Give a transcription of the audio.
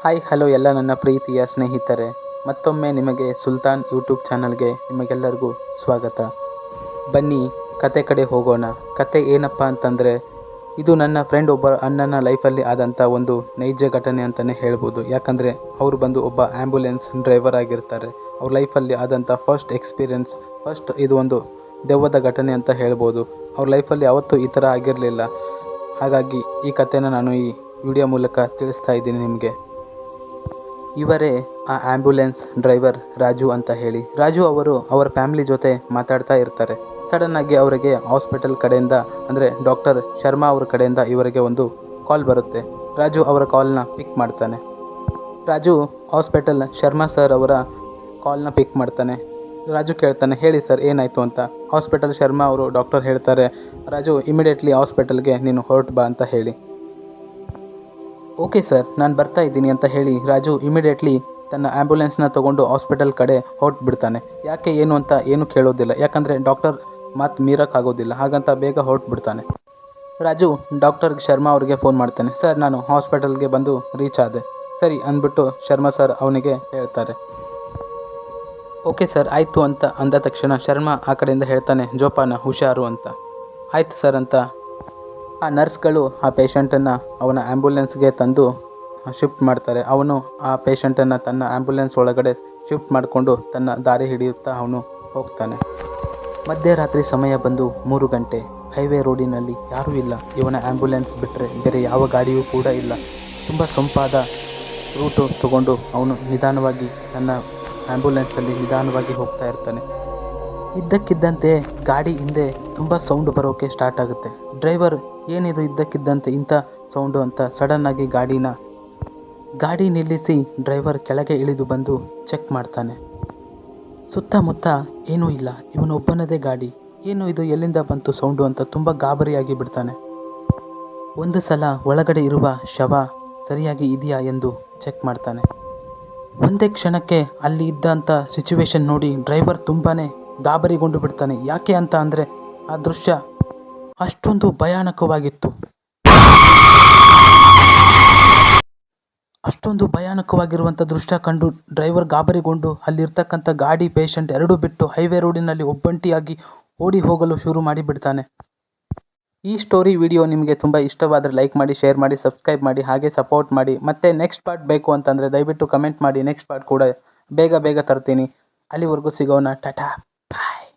Hi hello ಎಲ್ಲ ನನ್ನ ಪ್ರೀತಿಯ ಸ್ನೇಹಿತರೆ, ಮತ್ತೊಮ್ಮೆ ನಿಮಗೆ ಸುಲ್ತಾನ್ ಯೂಟ್ಯೂಬ್ ಚಾನಲ್ಗೆ ನಿಮಗೆಲ್ಲರಿಗೂ ಸ್ವಾಗತ. ಬನ್ನಿ ಕತೆ ಕಡೆ ಹೋಗೋಣ. ಕತೆ ಏನಪ್ಪ ಅಂತಂದರೆ, ಇದು ನನ್ನ ಫ್ರೆಂಡ್ ಒಬ್ಬ ಅಣ್ಣನ ಲೈಫಲ್ಲಿ ಆದಂಥ ಒಂದು ನೈಜ ಘಟನೆ ಅಂತಲೇ ಹೇಳ್ಬೋದು. ಯಾಕಂದರೆ ಅವರು ಬಂದು ಒಬ್ಬ ಆ್ಯಂಬುಲೆನ್ಸ್ ಡ್ರೈವರ್ ಆಗಿರ್ತಾರೆ. ಅವ್ರ ಲೈಫಲ್ಲಿ ಆದಂಥ ಫಸ್ಟ್ ಎಕ್ಸ್ಪೀರಿಯನ್ಸ್, ಇದು ಒಂದು ದೆವ್ವದ ಘಟನೆ ಅಂತ ಹೇಳ್ಬೋದು. ಅವ್ರ ಲೈಫಲ್ಲಿ ಯಾವತ್ತೂ ಈ ಥರ ಆಗಿರಲಿಲ್ಲ. ಹಾಗಾಗಿ ಈ ಕಥೆನ ನಾನು ಈ ವಿಡಿಯೋ ಮೂಲಕ ತಿಳಿಸ್ತಾ ಇದ್ದೀನಿ ನಿಮಗೆ. ಇವರೇ ಆ ಆ್ಯಂಬುಲೆನ್ಸ್ ಡ್ರೈವರ್ ರಾಜು ಅಂತ ಹೇಳಿ. ರಾಜು ಅವರು ಅವರ ಫ್ಯಾಮಿಲಿ ಜೊತೆ ಮಾತಾಡ್ತಾ ಇರ್ತಾರೆ. ಸಡನ್ನಾಗಿ ಅವರಿಗೆ ಹಾಸ್ಪಿಟಲ್ ಕಡೆಯಿಂದ, ಅಂದರೆ ಡಾಕ್ಟರ್ ಶರ್ಮಾ ಅವ್ರ ಕಡೆಯಿಂದ ಇವರಿಗೆ ಒಂದು ಕಾಲ್ ಬರುತ್ತೆ. ರಾಜು ಅವರ ಕಾಲ್ನ ಪಿಕ್ ಮಾಡ್ತಾನೆ. ರಾಜು ಹಾಸ್ಪಿಟಲ್ ಶರ್ಮಾ ಸರ್ ಅವರ ಕಾಲ್ನ ಪಿಕ್ ಮಾಡ್ತಾನೆ. ರಾಜು ಕೇಳ್ತಾನೆ, ಹೇಳಿ ಸರ್ ಏನಾಯಿತು ಅಂತ. ಹಾಸ್ಪಿಟಲ್ ಶರ್ಮಾ ಅವರು ಡಾಕ್ಟರ್ ಹೇಳ್ತಾರೆ, ರಾಜು ಇಮಿಡಿಯೇಟ್ಲಿ ಹಾಸ್ಪಿಟಲ್ಗೆ ನೀನು ಹೊರಟು ಬಾ ಅಂತ ಹೇಳಿ. ಓಕೆ ಸರ್, ನಾನು ಬರ್ತಾ ಇದ್ದೀನಿ ಅಂತ ಹೇಳಿ ರಾಜು ಇಮಿಡಿಯೇಟ್ಲಿ ತನ್ನ ಆ್ಯಂಬುಲೆನ್ಸ್ನ ತೊಗೊಂಡು ಹಾಸ್ಪಿಟಲ್ ಕಡೆ ಹೊರಟುಬಿಡ್ತಾನೆ. ಯಾಕೆ ಏನು ಅಂತ ಏನು ಕೇಳೋದಿಲ್ಲ, ಯಾಕಂದರೆ ಡಾಕ್ಟರ್ ಮಾತು ಮೀರೋಕ್ಕಾಗೋದಿಲ್ಲ. ಹಾಗಂತ ಬೇಗ ಹೊರಟುಬಿಡ್ತಾನೆ. ರಾಜು ಡಾಕ್ಟರ್ ಶರ್ಮಾ ಅವರಿಗೆ ಫೋನ್ ಮಾಡ್ತಾನೆ. ಸರ್, ನಾನು ಹಾಸ್ಪಿಟಲ್ಗೆ ಬಂದು ರೀಚ್ ಆದೆ. ಸರಿ ಅಂದ್ಬಿಟ್ಟು ಶರ್ಮಾ ಸರ್ ಅವನಿಗೆ ಹೇಳ್ತಾರೆ. ಓಕೆ ಸರ್, ಆಯಿತು ಅಂತ ಅಂದ ತಕ್ಷಣ ಶರ್ಮಾ ಆ ಕಡೆಯಿಂದ ಹೇಳ್ತಾನೆ, ಜೋಪಾನ ಹುಷಾರು ಅಂತ. ಆಯ್ತು ಸರ್ ಅಂತ ಆ ನರ್ಸ್ಗಳು ಆ ಪೇಷಂಟನ್ನು ಅವನ ಆ್ಯಂಬುಲೆನ್ಸ್ಗೆ ತಂದು ಶಿಫ್ಟ್ ಮಾಡ್ತಾರೆ. ಅವನು ಆ ಪೇಷಂಟನ್ನು ತನ್ನ ಆ್ಯಂಬುಲೆನ್ಸ್ ಒಳಗಡೆ ಶಿಫ್ಟ್ ಮಾಡಿಕೊಂಡು ತನ್ನ ದಾರಿ ಹಿಡಿಯುತ್ತಾ ಅವನು ಹೋಗ್ತಾನೆ. ಮಧ್ಯರಾತ್ರಿ ಸಮಯ ಬಂದು 3 ಗಂಟೆ. ಹೈವೇ ರೋಡಿನಲ್ಲಿ ಯಾರೂ ಇಲ್ಲ. ಇವನ ಆ್ಯಂಬುಲೆನ್ಸ್ ಬಿಟ್ಟರೆ ಬೇರೆ ಯಾವ ಗಾಡಿಯೂ ಕೂಡ ಇಲ್ಲ. ತುಂಬ ಸೊಂಪಾದ ರೂಟು ತಗೊಂಡು ಅವನು ನಿಧಾನವಾಗಿ ತನ್ನ ಆ್ಯಂಬುಲೆನ್ಸಲ್ಲಿ ನಿಧಾನವಾಗಿ ಹೋಗ್ತಾ ಇರ್ತಾನೆ. ಇದ್ದಕ್ಕಿದ್ದಂತೆ ಗಾಡಿ ಹಿಂದೆ ತುಂಬ ಸೌಂಡ್ ಬರೋಕ್ಕೆ ಸ್ಟಾರ್ಟ್ ಆಗುತ್ತೆ. ಡ್ರೈವರ್, ಏನಿದು ಇದ್ದಕ್ಕಿದ್ದಂತೆ ಇಂಥ ಸೌಂಡು ಅಂತ ಸಡನ್ನಾಗಿ ಗಾಡಿ ನಿಲ್ಲಿಸಿ ಡ್ರೈವರ್ ಕೆಳಗೆ ಇಳಿದು ಬಂದು ಚೆಕ್ ಮಾಡ್ತಾನೆ. ಸುತ್ತಮುತ್ತ ಏನೂ ಇಲ್ಲ. ಇವನೊಬ್ಬನದೇ ಗಾಡಿ. ಏನು ಇದು, ಎಲ್ಲಿಂದ ಬಂತು ಸೌಂಡು ಅಂತ ತುಂಬ ಗಾಬರಿಯಾಗಿ ಬಿಡ್ತಾನೆ. ಒಂದು ಸಲ ಒಳಗಡೆ ಇರುವ ಶವ ಸರಿಯಾಗಿ ಇದೆಯಾ ಎಂದು ಚೆಕ್ ಮಾಡ್ತಾನೆ. ಒಂದೇ ಕ್ಷಣಕ್ಕೆ ಅಲ್ಲಿ ಇದ್ದಂಥ ಸಿಚುವೇಶನ್ ನೋಡಿ ಡ್ರೈವರ್ ತುಂಬಾ ಗಾಬರಿಗೊಂಡು ಬಿಡ್ತಾನೆ. ಯಾಕೆ ಅಂತ ಅಂದರೆ ಆ ದೃಶ್ಯ ಅಷ್ಟೊಂದು ಭಯಾನಕವಾಗಿತ್ತು. ಅಷ್ಟೊಂದು ಭಯಾನಕವಾಗಿರುವಂಥ ದೃಶ್ಯ ಕಂಡು ಡ್ರೈವರ್ ಗಾಬರಿಗೊಂಡು ಅಲ್ಲಿರ್ತಕ್ಕಂಥ ಗಾಡಿ, ಪೇಷಂಟ್ ಎರಡೂ ಬಿಟ್ಟು ಹೈವೇ ರೋಡಿನಲ್ಲಿ ಒಬ್ಬಂಟಿಯಾಗಿ ಓಡಿ ಹೋಗಲು ಶುರು ಮಾಡಿಬಿಡ್ತಾನೆ. ಈ ಸ್ಟೋರಿ ವಿಡಿಯೋ ನಿಮಗೆ ತುಂಬ ಇಷ್ಟವಾದರೆ ಲೈಕ್ ಮಾಡಿ, ಶೇರ್ ಮಾಡಿ, ಸಬ್ಸ್ಕ್ರೈಬ್ ಮಾಡಿ, ಹಾಗೆ ಸಪೋರ್ಟ್ ಮಾಡಿ. ಮತ್ತು ನೆಕ್ಸ್ಟ್ ಪಾರ್ಟ್ ಬೇಕು ಅಂತಂದರೆ ದಯವಿಟ್ಟು ಕಮೆಂಟ್ ಮಾಡಿ. ನೆಕ್ಸ್ಟ್ ಪಾರ್ಟ್ ಕೂಡ ಬೇಗ ತರ್ತೀನಿ. ಅಲ್ಲಿವರೆಗೂ ಸಿಗೋಣ. ಟಾಟಾ, ಬಾಯ್.